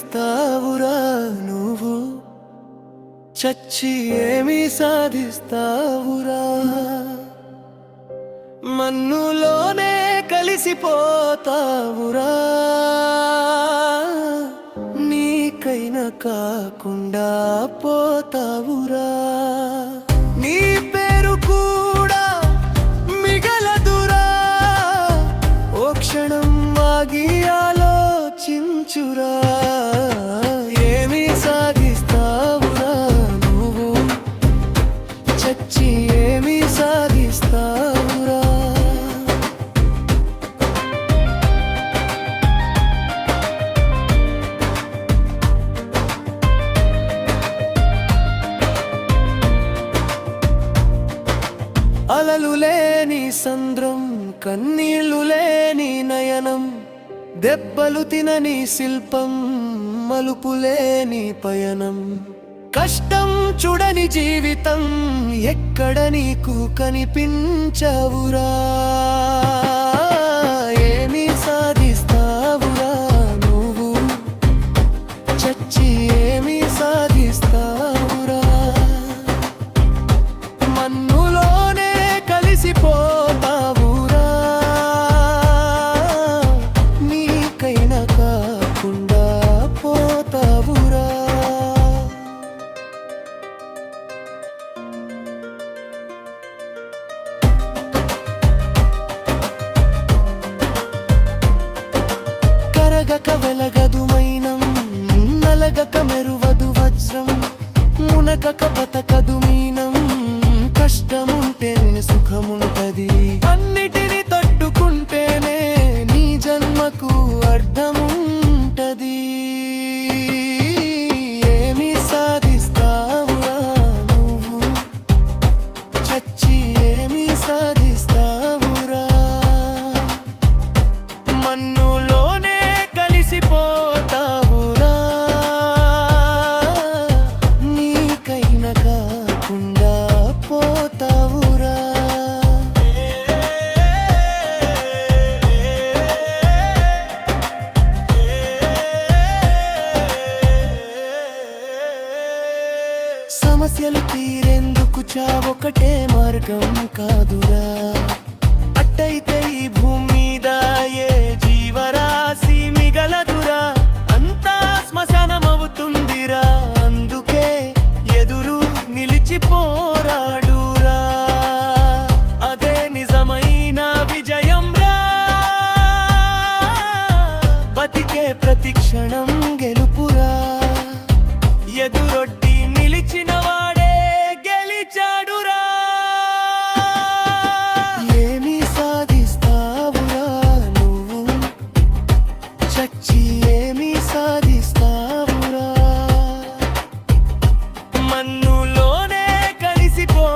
సాధిస్తావురా నువ్వు? చచ్చి ఏమి సాధిస్తావురా? మన్నులోనే కలిసిపోతావురా, నీకైనా కాకుండా పోతావురా. నీ పేరు కూడా మిగలదురా, ఓ క్షణం ఆగి ఆలోచించురా. ఏమి సాధిస్తావురా నువ్వు? చచ్చి ఏమి సాధిస్తావురా? అలలు లేని సంద్రం, కన్నీళ్లు లేని నయనం, దెబ్బలు తినని శిల్పం, మలుపు లేని పయనం. కష్టం చూడని జీవితం ఎక్కడ నీకు కనిపించవురా. ఏమి సాధిస్తావురా నువ్వు? చచ్చి ఏమి సాధిస్తావురా? మన్నులోనే కలిసిపోతావురా, నీకైనా కాకుండా పోతావురా. కరగక వెలగదు మైనం, నలగక మెరువదు వజ్రం, మునకక బతకదు మీనం. కష్టముంటేనే సుఖముంటది, అన్నిటిని తట్టుకుంటేనే నీ జన్మకు అర్థముంటది. ఏమి సాధిస్తావురా నువ్వు? చచ్చి ఏమి సాధిస్తావురా? మన్నులోనే కలిసిపోతావురా, నీకైనా కాకుండా పోతావురా. సమస్యలు తీరేందుకు చావొకటే మార్గం కాదురా. అట్టయితే ఈ భూమి మీద ఏ జీవరాశి మిగలదురా, అంతా శ్మశానమవుతుందిరా. అందుకే ఎదురు నిలిచి పోరాడురా, అదే నిజమైన విజయం రా. బతికే ప్రతి క్షణం గెలుపురా, ఎదురొడ్డి నిలిచిన వాడే గెలిచాడురా. ఏమి సాధిస్తావురా నువ్వు? చచ్చి ఏమి సాధిస్తావురా? మన్నులోనే కలిసిపో